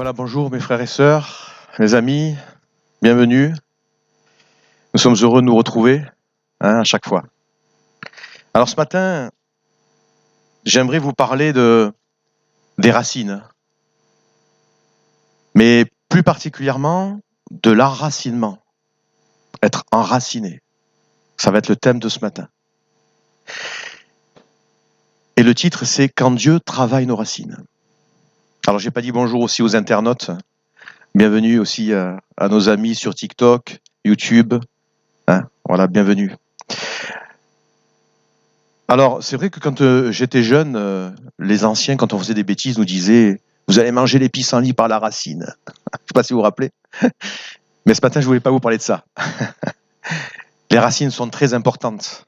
Voilà, bonjour mes frères et sœurs, mes amis, bienvenue. Nous sommes heureux de nous retrouver à chaque fois. Alors ce matin, j'aimerais vous parler des racines, mais plus particulièrement de l'enracinement, être enraciné. Ça va être le thème de ce matin. Et le titre, c'est « Quand Dieu travaille nos racines ». Alors j'ai pas dit bonjour aussi aux internautes, bienvenue aussi à nos amis sur TikTok, YouTube, voilà, bienvenue. Alors, c'est vrai que quand j'étais jeune, les anciens, quand on faisait des bêtises, nous disaient « Vous allez manger les pissenlits par la racine ». Je ne sais pas si vous vous rappelez. Mais ce matin, je ne voulais pas vous parler de ça. Les racines sont très importantes.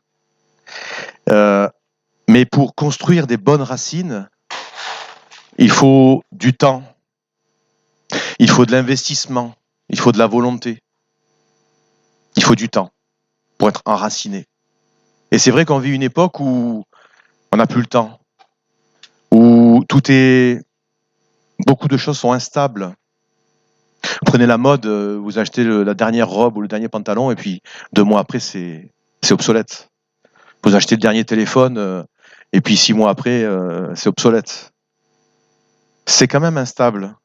Mais pour construire des bonnes racines, il faut du temps, il faut de l'investissement, il faut de la volonté, il faut du temps pour être enraciné. Et c'est vrai qu'on vit une époque où on n'a plus le temps, où beaucoup de choses sont instables. Prenez la mode, vous achetez la dernière robe ou le dernier pantalon, et puis 2 mois après, c'est obsolète. Vous achetez le dernier téléphone, et puis 6 mois après, c'est obsolète. C'est quand même instable.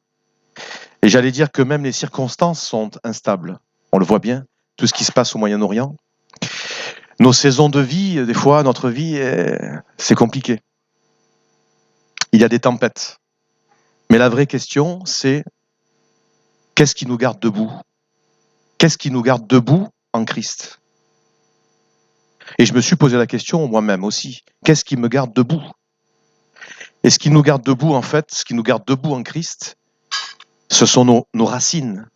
Et j'allais dire que même les circonstances sont instables. On le voit bien, tout ce qui se passe au Moyen-Orient. Nos saisons de vie, des fois, notre vie, c'est compliqué. Il y a des tempêtes. Mais la vraie question, c'est qu'est-ce qui nous garde debout? Qu'est-ce qui nous garde debout en Christ? Et je me suis posé la question moi-même aussi. Qu'est-ce qui me garde debout? Et ce qui nous garde debout, en fait, ce qui nous garde debout en Christ, ce sont nos racines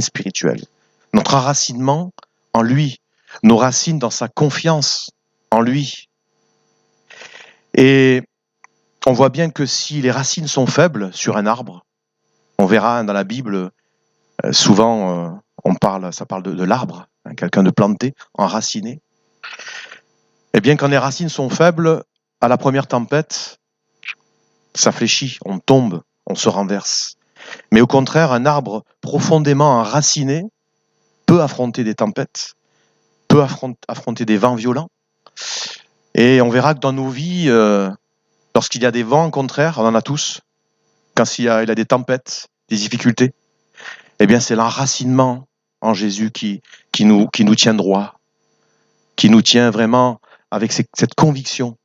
spirituelles, notre enracinement en lui, nos racines dans sa confiance en lui. Et on voit bien que si les racines sont faibles sur un arbre, on verra dans la Bible, souvent ça parle de l'arbre, quelqu'un de planté, enraciné. Eh bien, quand les racines sont faibles, à la première tempête, ça fléchit, on tombe, on se renverse. Mais au contraire, un arbre profondément enraciné peut affronter des tempêtes, peut affronter des vents violents. Et on verra que dans nos vies, lorsqu'il y a des vents contraires, on en a tous, quand il y a des tempêtes, des difficultés, eh bien c'est l'enracinement en Jésus qui nous tient droit, qui nous tient vraiment avec cette conviction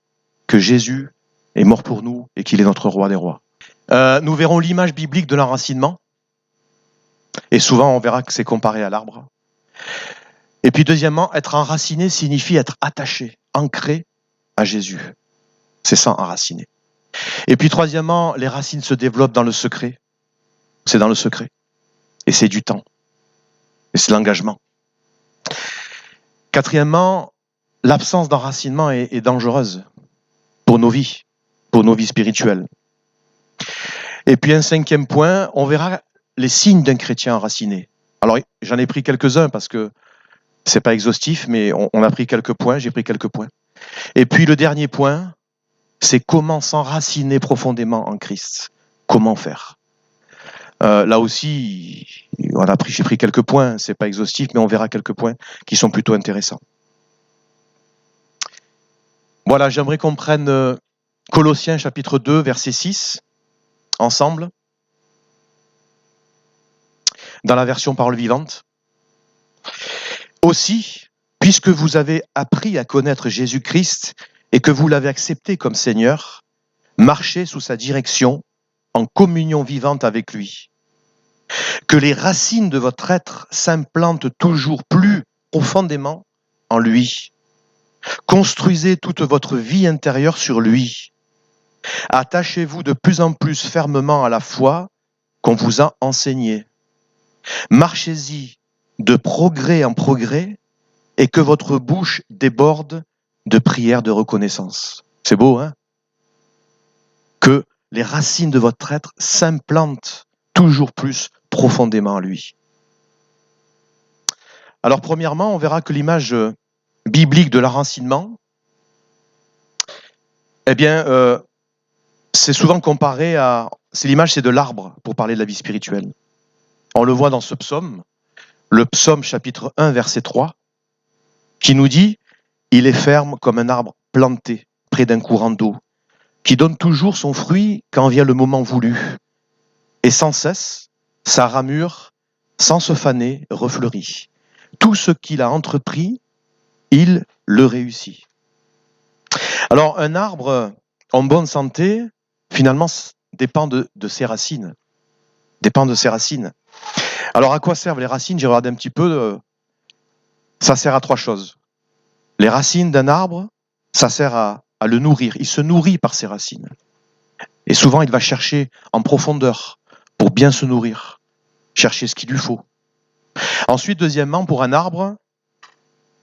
que Jésus est mort pour nous et qu'il est notre roi des rois. Nous verrons l'image biblique de l'enracinement. Et souvent, on verra que c'est comparé à l'arbre. Et puis, deuxièmement, être enraciné signifie être attaché, ancré à Jésus. C'est ça, enraciné. Et puis, troisièmement, les racines se développent dans le secret. C'est dans le secret. Et c'est du temps. Et c'est l'engagement. Quatrièmement, l'absence d'enracinement est dangereuse pour nos vies spirituelles. Et puis, un cinquième point, on verra les signes d'un chrétien enraciné. Alors, j'en ai pris quelques-uns parce que c'est pas exhaustif, mais on a pris quelques points, j'ai pris quelques points. Et puis le dernier point, c'est comment s'enraciner profondément en Christ. Comment faire? Là aussi, j'ai pris quelques points, c'est pas exhaustif, mais on verra quelques points qui sont plutôt intéressants. Voilà, j'aimerais qu'on prenne Colossiens chapitre 2, verset 6, ensemble, dans la version parole vivante. Aussi, puisque vous avez appris à connaître Jésus-Christ et que vous l'avez accepté comme Seigneur, marchez sous sa direction en communion vivante avec lui. Que les racines de votre être s'implantent toujours plus profondément en lui. Construisez toute votre vie intérieure sur lui. Attachez-vous de plus en plus fermement à la foi qu'on vous a enseignée. Marchez-y de progrès en progrès et que votre bouche déborde de prières de reconnaissance. C'est beau, hein? Que les racines de votre être s'implantent toujours plus profondément en lui. Alors, premièrement, on verra que l'image biblique de l'enracinement, eh bien, c'est souvent comparé à... L'image, c'est de l'arbre pour parler de la vie spirituelle. On le voit dans ce psaume, le psaume chapitre 1, verset 3, qui nous dit « Il est ferme comme un arbre planté près d'un courant d'eau, qui donne toujours son fruit quand vient le moment voulu, et sans cesse, sa ramure, sans se faner, refleurit. Tout ce qu'il a entrepris, il le réussit. » Alors, un arbre en bonne santé, finalement, dépend de ses racines. Dépend de ses racines. Alors, à quoi servent les racines? J'ai regardé un petit peu. Ça sert à 3 choses. Les racines d'un arbre, ça sert à le nourrir. Il se nourrit par ses racines. Et souvent, il va chercher en profondeur pour bien se nourrir, chercher ce qu'il lui faut. Ensuite, deuxièmement, pour un arbre,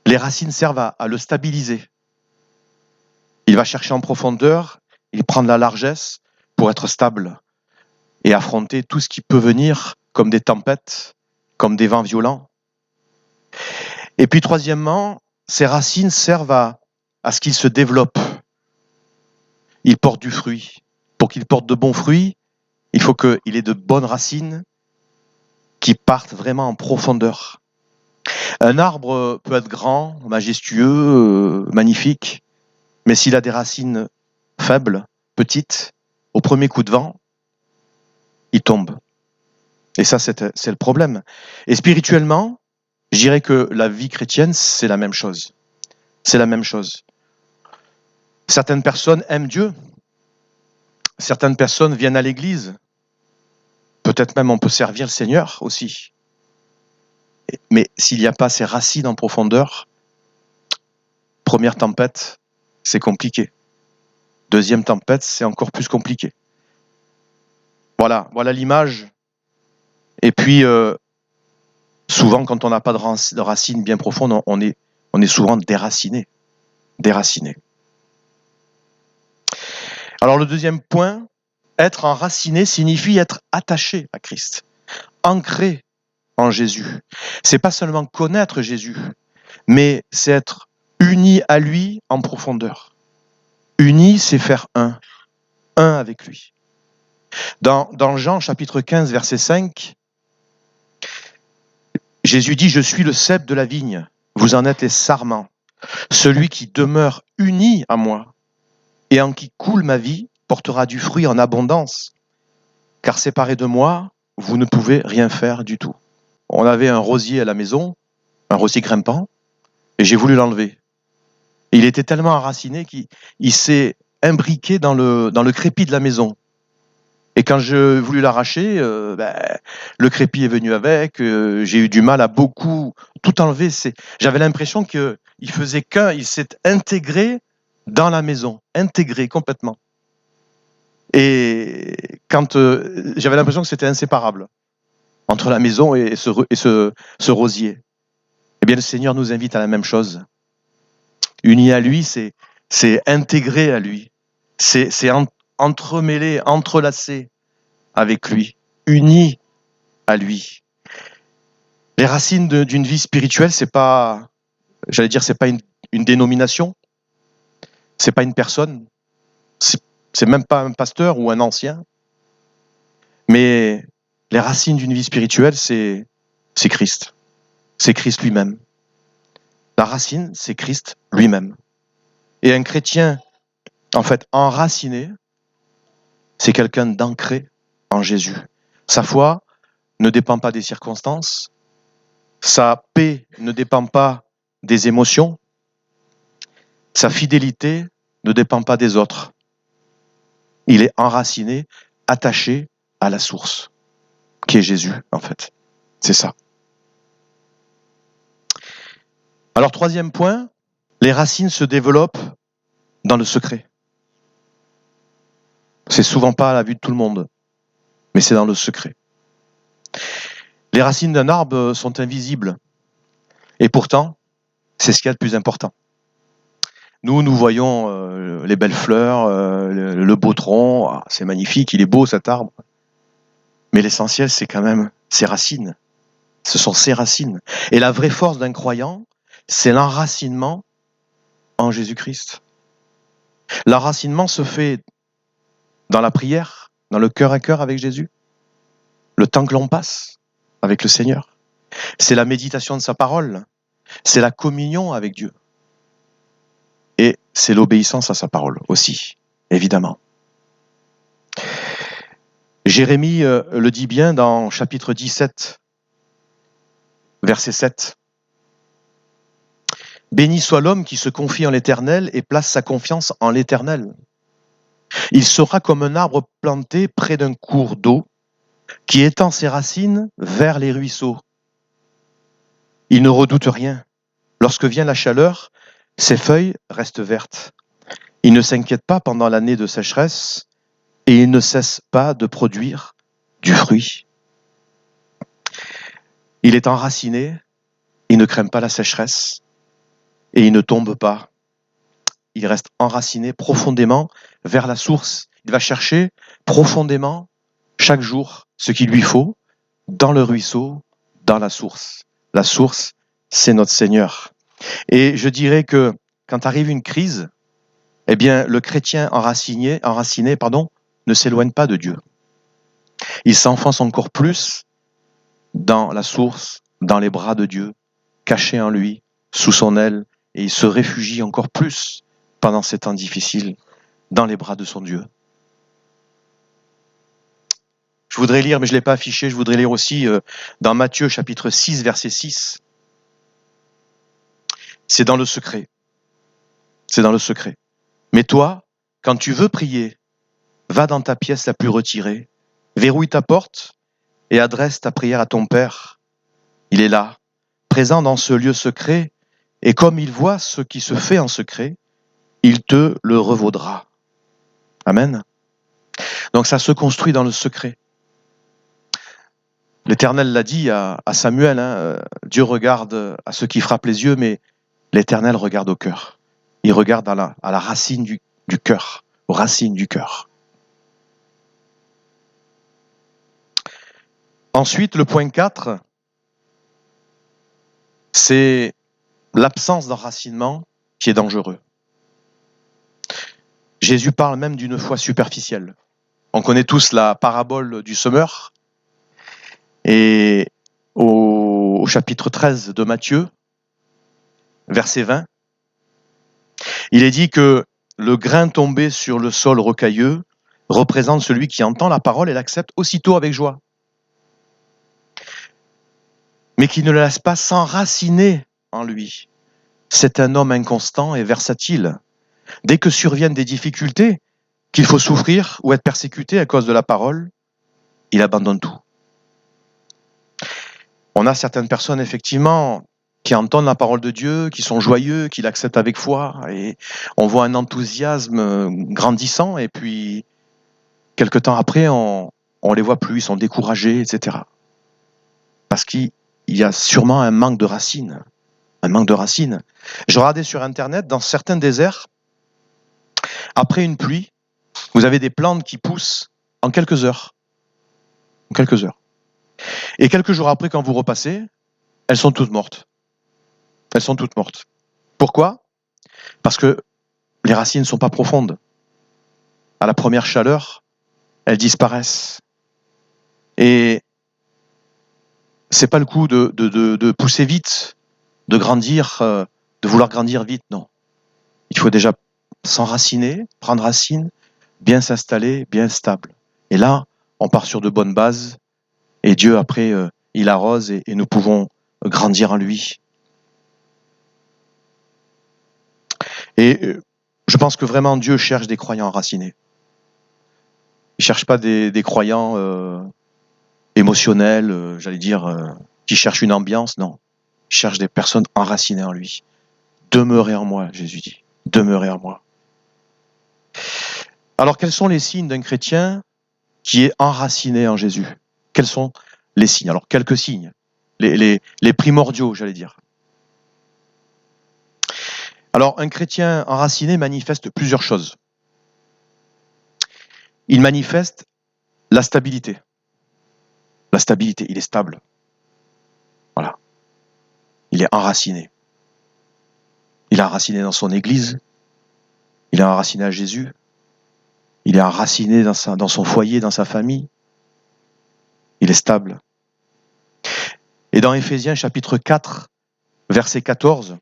les racines servent à le stabiliser. Il va chercher en profondeur, il prend de la largesse pour être stable et affronter tout ce qui peut venir, comme des tempêtes, comme des vents violents. Et puis troisièmement, ces racines servent à ce qu'il se développe. Il porte du fruit. Pour qu'il porte de bons fruits, il faut qu'il ait de bonnes racines qui partent vraiment en profondeur. Un arbre peut être grand, majestueux, magnifique, mais s'il a des racines faibles, petites, au premier coup de vent, il tombe. Et ça, c'est le problème. Et spirituellement, je dirais que la vie chrétienne, c'est la même chose. C'est la même chose. Certaines personnes aiment Dieu. Certaines personnes viennent à l'église. Peut-être même on peut servir le Seigneur aussi. Mais s'il n'y a pas ces racines en profondeur, première tempête, c'est compliqué. Deuxième tempête, c'est encore plus compliqué. Voilà l'image. Et puis, souvent, quand on n'a pas de racines bien profondes, on est souvent déraciné. Déraciné. Alors, le deuxième point, être enraciné signifie être attaché à Christ, ancré en Jésus. C'est pas seulement connaître Jésus, mais c'est être uni à lui en profondeur. Uni, c'est faire un avec lui. Dans Jean chapitre 15, verset 5, Jésus dit « Je suis le cep de la vigne, vous en êtes les sarments. Celui qui demeure uni à moi et en qui coule ma vie portera du fruit en abondance. Car séparé de moi, vous ne pouvez rien faire du tout. » On avait un rosier à la maison, un rosier grimpant, et j'ai voulu l'enlever. Il était tellement enraciné qu'il s'est imbriqué dans le crépi de la maison. Et quand j'ai voulu l'arracher, le crépi est venu avec, j'ai eu du mal à beaucoup tout enlever. J'avais l'impression qu'il faisait qu'un, il s'est intégré dans la maison, intégré complètement. Et quand j'avais l'impression que c'était inséparable entre la maison et ce rosier. Eh bien, le Seigneur nous invite à la même chose. Uni à lui, c'est intégré à lui. C'est entremêlé, entrelacé avec lui, uni à lui. Les racines d'une vie spirituelle, c'est pas, j'allais dire, c'est pas une dénomination, c'est pas une personne, c'est même pas un pasteur ou un ancien, mais les racines d'une vie spirituelle, c'est Christ. C'est Christ lui-même. La racine, c'est Christ lui-même. Et un chrétien, en fait, enraciné, c'est quelqu'un d'ancré en Jésus. Sa foi ne dépend pas des circonstances, sa paix ne dépend pas des émotions, sa fidélité ne dépend pas des autres. Il est enraciné, attaché à la source, qui est Jésus, en fait. C'est ça. Alors, troisième point, les racines se développent dans le secret. C'est souvent pas à la vue de tout le monde, mais c'est dans le secret. Les racines d'un arbre sont invisibles, et pourtant, c'est ce qu'il y a de plus important. Nous voyons les belles fleurs, le beau tronc, c'est magnifique, il est beau cet arbre. Mais l'essentiel, c'est quand même ses racines. Ce sont ses racines. Et la vraie force d'un croyant, c'est l'enracinement en Jésus-Christ. L'enracinement se fait dans la prière, dans le cœur à cœur avec Jésus, le temps que l'on passe avec le Seigneur. C'est la méditation de sa parole, c'est la communion avec Dieu. Et c'est l'obéissance à sa parole aussi, évidemment. Jérémie le dit bien dans chapitre 17, verset 7. « Béni soit l'homme qui se confie en l'Éternel et place sa confiance en l'Éternel. Il sera comme un arbre planté près d'un cours d'eau qui étend ses racines vers les ruisseaux. Il ne redoute rien. Lorsque vient la chaleur, ses feuilles restent vertes. Il ne s'inquiète pas pendant l'année de sécheresse et il ne cesse pas de produire du fruit. Il est enraciné, il ne craint pas la sécheresse et il ne tombe pas. Il reste enraciné profondément vers la source. Il va chercher profondément chaque jour ce qu'il lui faut dans le ruisseau, dans la source. La source, c'est notre Seigneur. Et je dirais que quand arrive une crise, eh bien, le chrétien enraciné, ne s'éloigne pas de Dieu. Il s'enfonce encore plus dans la source, dans les bras de Dieu, caché en lui, sous son aile, et il se réfugie encore plus pendant ces temps difficiles, dans les bras de son Dieu. Je voudrais lire, mais je ne l'ai pas affiché, je voudrais lire aussi dans Matthieu chapitre 6, verset 6. C'est dans le secret. C'est dans le secret. Mais toi, quand tu veux prier, va dans ta pièce la plus retirée, verrouille ta porte et adresse ta prière à ton Père. Il est là, présent dans ce lieu secret, et comme il voit ce qui se fait en secret, il te le revaudra. Amen. Donc ça se construit dans le secret. L'Éternel l'a dit à Samuel, Dieu regarde à ceux qui frappent les yeux, mais l'Éternel regarde au cœur. Il regarde à la racine du cœur, aux racines du cœur. Ensuite, le point 4, c'est l'absence d'enracinement qui est dangereux. Jésus parle même d'une foi superficielle. On connaît tous la parabole du semeur. Et au chapitre 13 de Matthieu, verset 20, il est dit que le grain tombé sur le sol rocailleux représente celui qui entend la parole et l'accepte aussitôt avec joie, mais qui ne le laisse pas s'enraciner en lui. C'est un homme inconstant et versatile. Dès que surviennent des difficultés, qu'il faut souffrir ou être persécuté à cause de la parole, il abandonne tout. On a certaines personnes, effectivement, qui entendent la parole de Dieu, qui sont joyeux, qui l'acceptent avec foi, et on voit un enthousiasme grandissant, et puis, quelque temps après, on les voit plus, ils sont découragés, etc. Parce qu'il y a sûrement un manque de racines. Un manque de racines. Je regardais sur Internet, dans certains déserts, après une pluie, vous avez des plantes qui poussent en quelques heures. En quelques heures. Et quelques jours après, quand vous repassez, elles sont toutes mortes. Elles sont toutes mortes. Pourquoi ? Parce que les racines ne sont pas profondes. À la première chaleur, elles disparaissent. Et c'est pas le coup de pousser vite, de grandir, de vouloir grandir vite, non. Il faut déjà s'enraciner, prendre racine, bien s'installer, bien stable. Et là, on part sur de bonnes bases, et Dieu, après, il arrose, et nous pouvons grandir en lui. Et je pense que vraiment Dieu cherche des croyants enracinés. Il ne cherche pas des croyants émotionnels, qui cherchent une ambiance, non. Il cherche des personnes enracinées en lui. Demeurez en moi, Jésus dit. Demeurez en moi. Alors, quels sont les signes d'un chrétien qui est enraciné en Jésus ? Quels sont les signes ? Alors, quelques signes. Les primordiaux, j'allais dire. Alors, un chrétien enraciné manifeste plusieurs choses. Il manifeste la stabilité. La stabilité, il est stable. Voilà. Il est enraciné. Il est enraciné dans son église. Il est enraciné à Jésus. Il est enraciné dans son foyer, dans sa famille. Il est stable. Et dans Éphésiens chapitre 4, verset 14,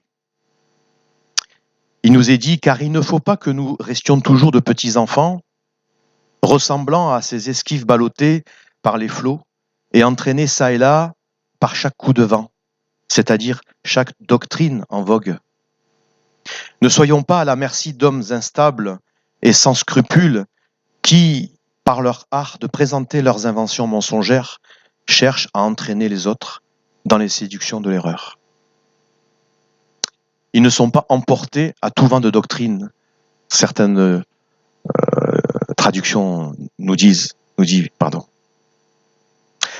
il nous est dit, car il ne faut pas que nous restions toujours de petits enfants, ressemblant à ces esquives ballottées par les flots et entraînés çà et là par chaque coup de vent, c'est-à-dire chaque doctrine en vogue. Ne soyons pas à la merci d'hommes instables et sans scrupules qui, par leur art de présenter leurs inventions mensongères, cherchent à entraîner les autres dans les séductions de l'erreur. Ils ne sont pas emportés à tout vent de doctrine. Certaines traductions nous disent.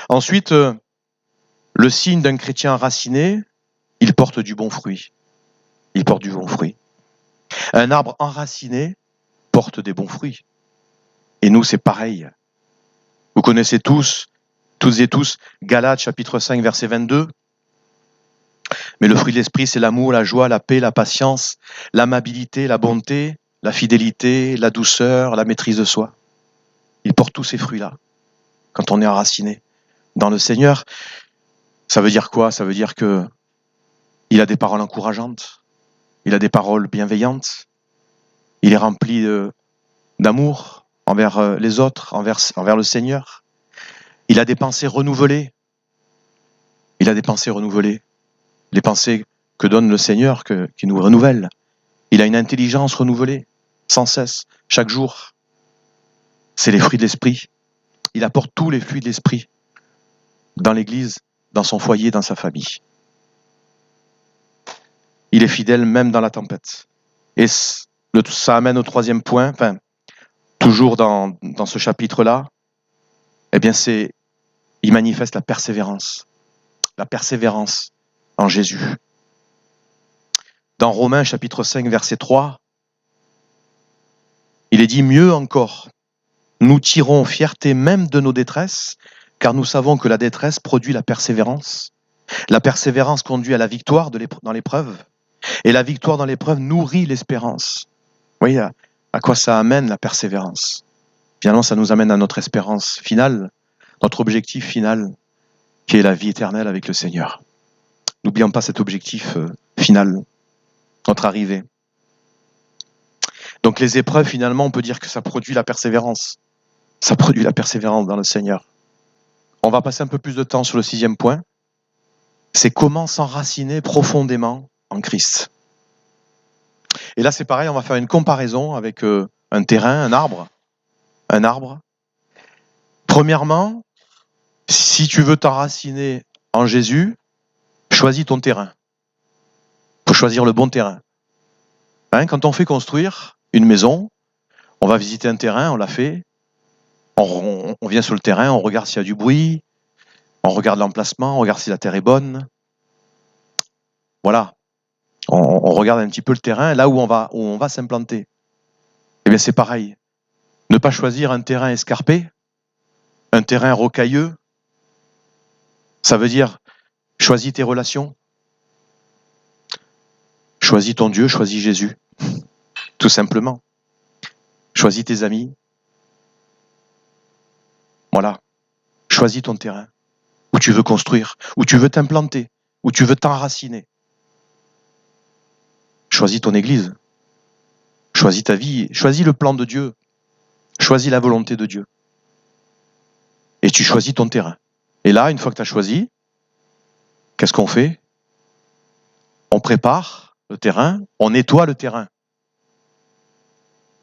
Ensuite, le signe d'un chrétien enraciné, il porte du bon fruit. Il porte du bon fruit. Un arbre enraciné porte des bons fruits. Et nous, c'est pareil. Vous connaissez toutes et tous, Galates chapitre 5, verset 22. Mais le fruit de l'esprit, c'est l'amour, la joie, la paix, la patience, l'amabilité, la bonté, la fidélité, la douceur, la maîtrise de soi. Il porte tous ces fruits-là quand on est enraciné dans le Seigneur. Ça veut dire quoi? Ça veut dire que il a des paroles encourageantes, il a des paroles bienveillantes, il est rempli d'amour envers les autres, envers le Seigneur. Il a des pensées renouvelées. Il a des pensées renouvelées. Les pensées que donne le Seigneur, qui nous renouvelle. Il a une intelligence renouvelée, sans cesse, chaque jour. C'est les fruits de l'esprit. Il apporte tous les fruits de l'esprit dans l'Église, dans son foyer, dans sa famille. Il est fidèle même dans la tempête. Et ça amène au troisième point, toujours dans ce chapitre-là, eh bien il manifeste la persévérance en Jésus. Dans Romains chapitre 5, verset 3, il est dit mieux encore, nous tirons fierté même de nos détresses, car nous savons que la détresse produit la persévérance. La persévérance conduit à la victoire dans l'épreuve, et la victoire dans l'épreuve nourrit l'espérance. Vous voyez à quoi ça amène la persévérance? Finalement, ça nous amène à notre espérance finale, notre objectif final, qui est la vie éternelle avec le Seigneur. N'oublions pas cet objectif final, notre arrivée. Donc les épreuves, finalement, on peut dire que ça produit la persévérance. Ça produit la persévérance dans le Seigneur. On va passer un peu plus de temps sur le 6e point. C'est comment s'enraciner profondément en Christ. Et là, c'est pareil, on va faire une comparaison avec un terrain, un arbre. Premièrement, si tu veux t'enraciner en Jésus, choisis ton terrain. Il faut choisir le bon terrain. Quand on fait construire une maison, on va visiter un terrain, on l'a fait, on vient sur le terrain, on regarde s'il y a du bruit, on regarde l'emplacement, on regarde si la terre est bonne. Voilà. On regarde un petit peu le terrain, là où on va s'implanter. Eh bien, c'est pareil. Ne pas choisir un terrain escarpé, un terrain rocailleux, ça veut dire choisis tes relations, choisis ton Dieu, choisis Jésus, tout simplement. Choisis tes amis. Voilà. Choisis ton terrain, où tu veux construire, où tu veux t'implanter, où tu veux t'enraciner. Choisis ton église. Choisis ta vie. Choisis le plan de Dieu. Choisis la volonté de Dieu. Et tu choisis ton terrain. Et là, une fois que tu as choisi, qu'est-ce qu'on fait? On prépare le terrain, on nettoie le terrain.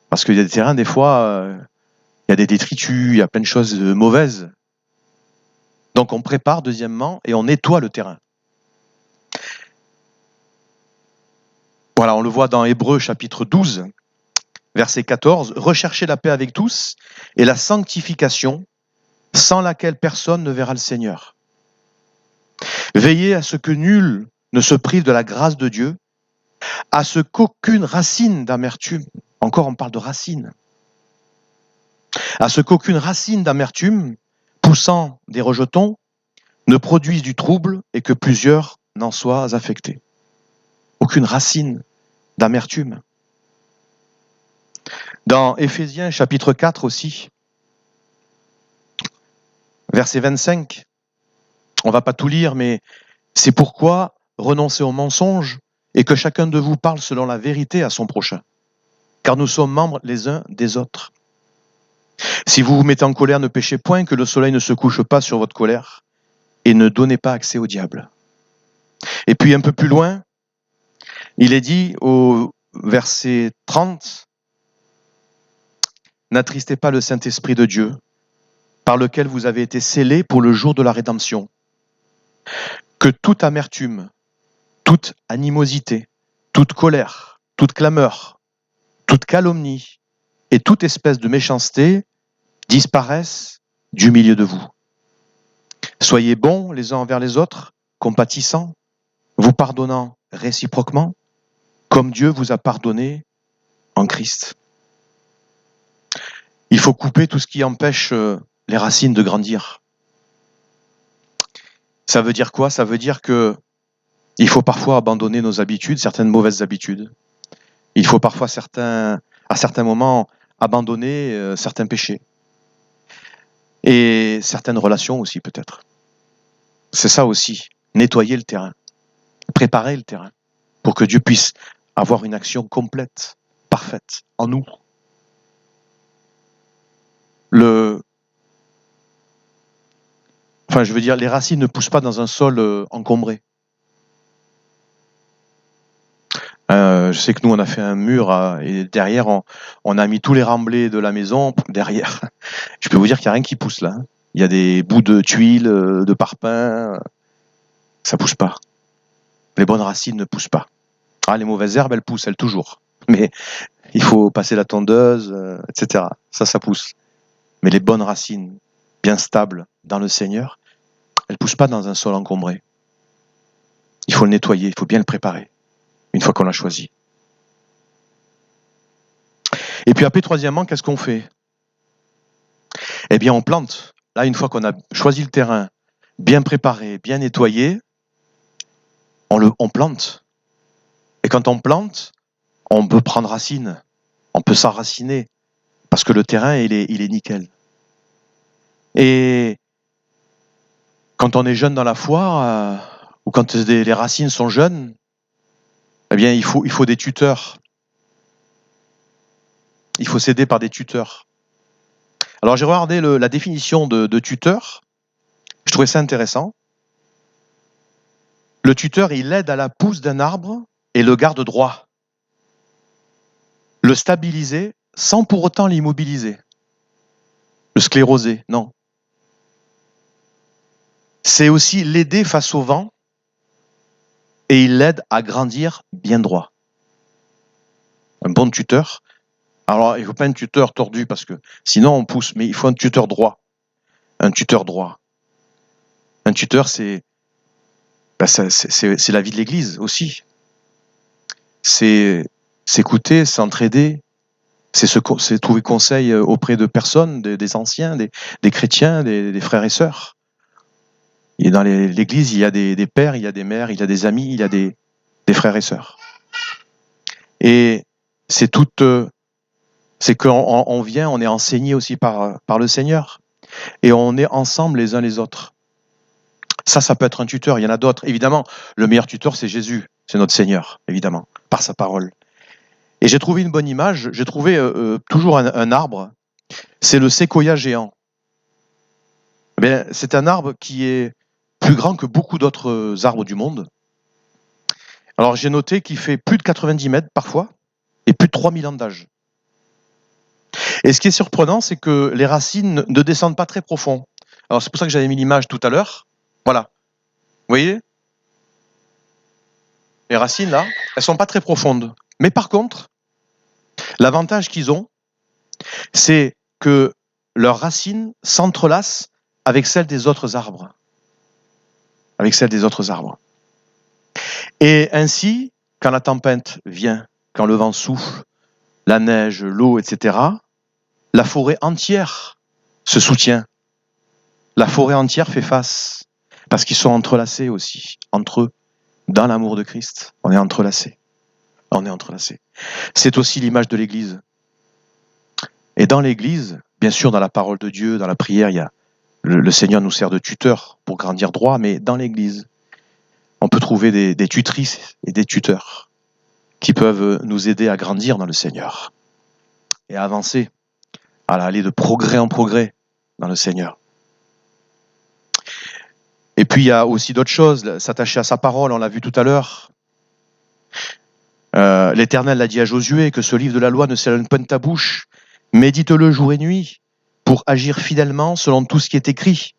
Parce qu'il y a des terrains, des fois, il y a des détritus, il y a plein de choses mauvaises. Donc on prépare, deuxièmement, et on nettoie le terrain. Voilà, on le voit dans Hébreux chapitre 12, verset 14. « Recherchez la paix avec tous et la sanctification, sans laquelle personne ne verra le Seigneur. Veillez à ce que nul ne se prive de la grâce de Dieu, à ce qu'aucune racine d'amertume, encore on parle de racine, à ce qu'aucune racine d'amertume, poussant des rejetons, ne produise du trouble et que plusieurs n'en soient affectés. » Aucune racine d'amertume. Dans Éphésiens chapitre 4 aussi, verset 25, on ne va pas tout lire, mais c'est pourquoi renoncez aux mensonges et que chacun de vous parle selon la vérité à son prochain, car nous sommes membres les uns des autres. Si vous vous mettez en colère, ne péchez point, que le soleil ne se couche pas sur votre colère, et ne donnez pas accès au diable. Et puis un peu plus loin, il est dit au verset 30, « N'attristez pas le Saint-Esprit de Dieu, par lequel vous avez été scellés pour le jour de la rédemption. Que toute amertume, toute animosité, toute colère, toute clameur, toute calomnie et toute espèce de méchanceté disparaissent du milieu de vous. Soyez bons les uns envers les autres, compatissants, vous pardonnant réciproquement, comme Dieu vous a pardonné en Christ. » Il faut couper tout ce qui empêche les racines de grandir. Ça veut dire quoi? Ça veut dire que il faut parfois abandonner nos habitudes, certaines mauvaises habitudes. Il faut parfois à certains moments abandonner certains péchés. Et certaines relations aussi peut-être. C'est ça aussi, nettoyer le terrain, préparer le terrain, pour que Dieu puisse avoir une action complète, parfaite, en nous. Les racines ne poussent pas dans un sol encombré. Je sais que nous, on a fait un mur et derrière, on a mis tous les remblais de la maison derrière. Je peux vous dire qu'il n'y a rien qui pousse là. Il y a des bouts de tuiles, de parpaings. Ça pousse pas. Les bonnes racines ne poussent pas. Ah, les mauvaises herbes, elles poussent, elles toujours. Mais il faut passer la tondeuse, etc. Ça pousse. Mais les bonnes racines, bien stables dans le Seigneur, elles ne poussent pas dans un sol encombré. Il faut le nettoyer, il faut bien le préparer, une fois qu'on l'a choisi. Et puis après, troisièmement, qu'est-ce qu'on fait? Eh bien, on plante. Là, une fois qu'on a choisi le terrain, bien préparé, bien nettoyé, on plante. Et quand on plante, on peut prendre racine, on peut s'enraciner, parce que le terrain, il est nickel. Et quand on est jeune dans la foi, ou quand les racines sont jeunes, eh bien, il faut des tuteurs. Il faut s'aider par des tuteurs. Alors, j'ai regardé la définition de tuteur. Je trouvais ça intéressant. Le tuteur, il aide à la pousse d'un arbre et le garde droit. Le stabiliser sans pour autant l'immobiliser. Le scléroser, non. C'est aussi l'aider face au vent et il l'aide à grandir bien droit. Un bon tuteur. Alors, il ne faut pas un tuteur tordu parce que sinon on pousse, mais il faut un tuteur droit. Un tuteur droit. Un tuteur, c'est la vie de l'Église aussi. C'est s'écouter, s'entraider, c'est trouver conseil auprès de personnes, des anciens, des chrétiens, des frères et sœurs. Et dans l'Église, il y a des pères, il y a des mères, il y a des amis, il y a des frères et sœurs. Et c'est qu'on vient, on est enseigné aussi par le Seigneur. Et on est ensemble les uns les autres. Ça peut être un tuteur, il y en a d'autres. Évidemment, le meilleur tuteur, c'est Jésus, c'est notre Seigneur, évidemment, par sa parole. Et j'ai trouvé une bonne image, j'ai trouvé toujours un arbre, c'est le séquoia géant. Bien, c'est un arbre qui est plus grand que beaucoup d'autres arbres du monde. Alors j'ai noté qu'il fait plus de 90 mètres parfois, et plus de 3000 ans d'âge. Et ce qui est surprenant, c'est que les racines ne descendent pas très profond. Alors c'est pour ça que j'avais mis l'image tout à l'heure. Voilà. Vous voyez? Les racines, là, elles sont pas très profondes. Mais par contre, l'avantage qu'ils ont, c'est que leurs racines s'entrelacent avec celles des autres arbres. Avec celles des autres arbres. Et ainsi, quand la tempête vient, quand le vent souffle, la neige, l'eau, etc., la forêt entière se soutient. La forêt entière fait face. Parce qu'ils sont entrelacés aussi, entre eux, dans l'amour de Christ. On est entrelacés. On est entrelacés. C'est aussi l'image de l'Église. Et dans l'Église, bien sûr, dans la parole de Dieu, dans la prière, il y a le Seigneur nous sert de tuteur pour grandir droit, mais dans l'Église, on peut trouver des tutrices et des tuteurs qui peuvent nous aider à grandir dans le Seigneur et à avancer, à aller de progrès en progrès dans le Seigneur. Et puis il y a aussi d'autres choses, s'attacher à sa parole, on l'a vu tout à l'heure. L'Éternel l'a dit à Josué, que ce livre de la loi ne s'éloigne pas de ta bouche, médite-le jour et nuit pour agir fidèlement selon tout ce qui est écrit.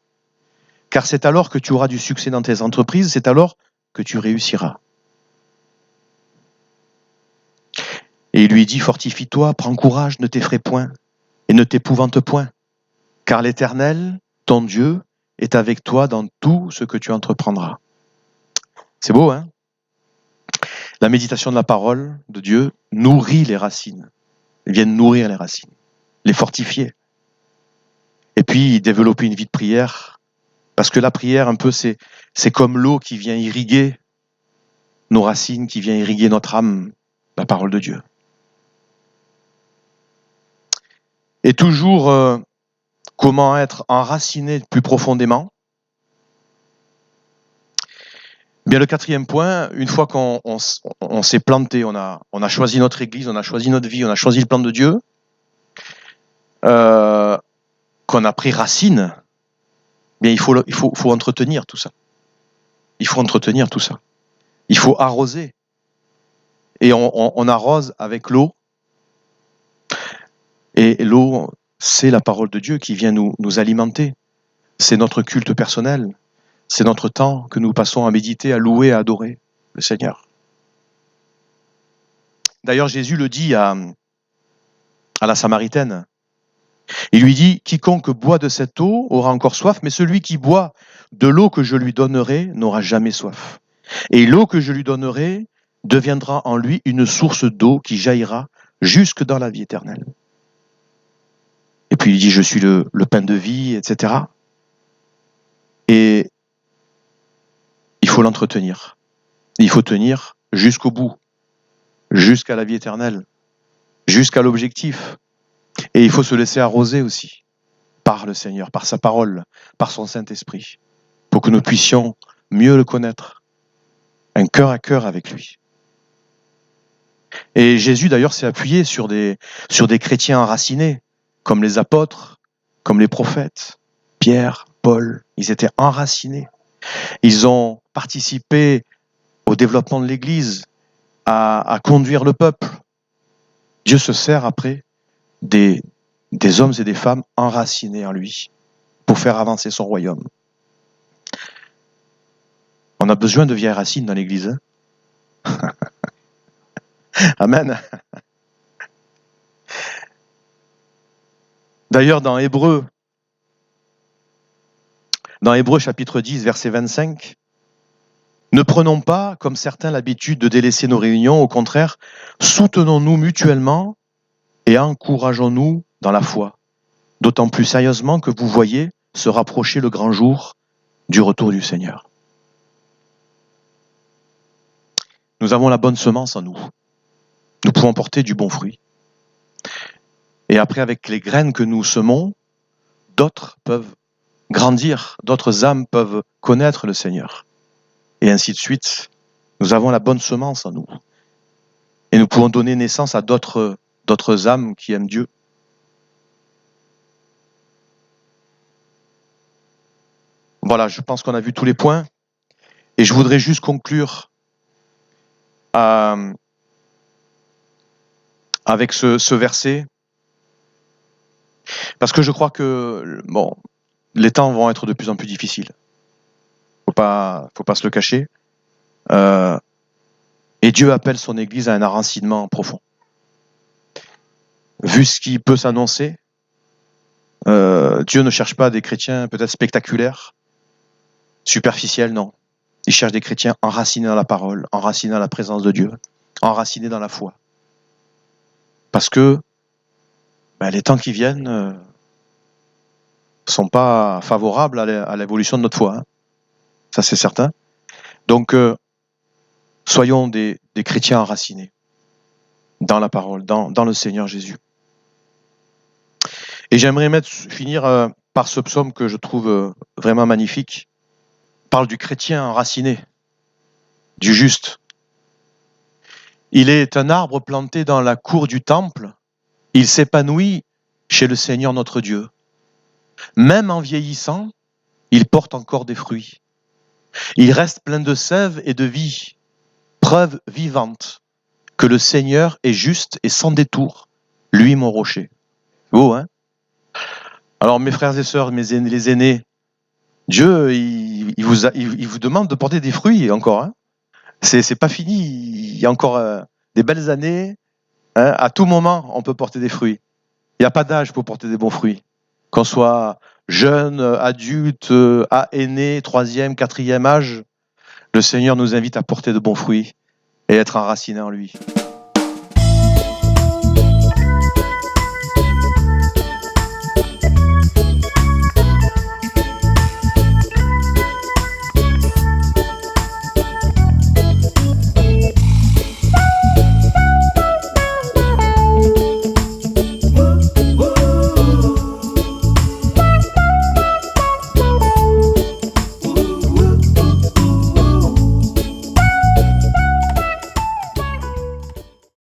Car c'est alors que tu auras du succès dans tes entreprises, c'est alors que tu réussiras. Et il lui dit, fortifie-toi, prends courage, ne t'effraie point et ne t'épouvante point, car l'Éternel, ton Dieu, est avec toi dans tout ce que tu entreprendras. C'est beau, hein? La méditation de la parole de Dieu nourrit les racines. Ils viennent nourrir les racines, les fortifier. Et puis, développer une vie de prière. Parce que la prière, un peu, c'est comme l'eau qui vient irriguer nos racines, qui vient irriguer notre âme, la parole de Dieu. Et toujours, comment être enraciné plus profondément. Bien, le quatrième point, une fois qu'on s'est planté, on a choisi notre église, on a choisi notre vie, on a choisi le plan de Dieu, qu'on a pris racine, bien il faut entretenir tout ça. Il faut entretenir tout ça. Il faut arroser. Et on arrose avec l'eau. Et l'eau, c'est la parole de Dieu qui vient nous alimenter. C'est notre culte personnel. C'est notre temps que nous passons à méditer, à louer, à adorer le Seigneur. D'ailleurs, Jésus le dit à la Samaritaine. Il lui dit, quiconque boit de cette eau aura encore soif, mais celui qui boit de l'eau que je lui donnerai n'aura jamais soif. Et l'eau que je lui donnerai deviendra en lui une source d'eau qui jaillira jusque dans la vie éternelle. Et puis il dit, je suis le pain de vie, etc. Et il faut l'entretenir. Il faut tenir jusqu'au bout, jusqu'à la vie éternelle, jusqu'à l'objectif. Et il faut se laisser arroser aussi par le Seigneur, par sa parole, par son Saint-Esprit, pour que nous puissions mieux le connaître, un cœur à cœur avec lui. Et Jésus d'ailleurs s'est appuyé sur des chrétiens enracinés, comme les apôtres, comme les prophètes, Pierre, Paul, ils étaient enracinés. Ils ont participé au développement de l'Église, à conduire le peuple. Dieu se sert après des hommes et des femmes enracinés en lui pour faire avancer son royaume. On a besoin de vieilles racines dans l'Église. Hein. Amen. D'ailleurs, dans Hébreux chapitre 10, verset 25, ne prenons pas, comme certains, l'habitude de délaisser nos réunions. Au contraire, soutenons-nous mutuellement et encourageons-nous dans la foi. D'autant plus sérieusement que vous voyez se rapprocher le grand jour du retour du Seigneur. Nous avons la bonne semence en nous. Nous pouvons porter du bon fruit. Et après, avec les graines que nous semons, d'autres peuvent grandir, d'autres âmes peuvent connaître le Seigneur. Et ainsi de suite. Nous avons la bonne semence en nous. Et nous pouvons donner naissance à d'autres âmes qui aiment Dieu. Voilà, je pense qu'on a vu tous les points. Et je voudrais juste conclure avec ce verset. Parce que je crois que les temps vont être de plus en plus difficiles. Faut pas se le cacher. Et Dieu appelle son Église à un enracinement profond. Vu ce qui peut s'annoncer, Dieu ne cherche pas des chrétiens peut-être spectaculaires, superficiels, non. Il cherche des chrétiens enracinés dans la parole, enracinés dans la présence de Dieu, enracinés dans la foi. Parce que les temps qui viennent sont pas favorables à l'évolution de notre foi. Hein. Ça, c'est certain. Donc, soyons des chrétiens enracinés dans la parole, dans le Seigneur Jésus. Et j'aimerais finir par ce psaume que je trouve vraiment magnifique. Il parle du chrétien enraciné, du juste. Il est un arbre planté dans la cour du temple. Il s'épanouit chez le Seigneur notre Dieu. Même en vieillissant, il porte encore des fruits. Il reste plein de sève et de vie, preuve vivante que le Seigneur est juste et sans détour, lui mon rocher. Beau, hein? Alors mes frères et sœurs, les aînés, Dieu, il vous demande de porter des fruits encore. Hein? C'est pas fini, il y a encore des belles années. Hein? À tout moment, on peut porter des fruits. Il n'y a pas d'âge pour porter des bons fruits. Qu'on soit jeune, adulte, aîné, 3e, 4e âge, le Seigneur nous invite à porter de bons fruits et être enracinés en lui.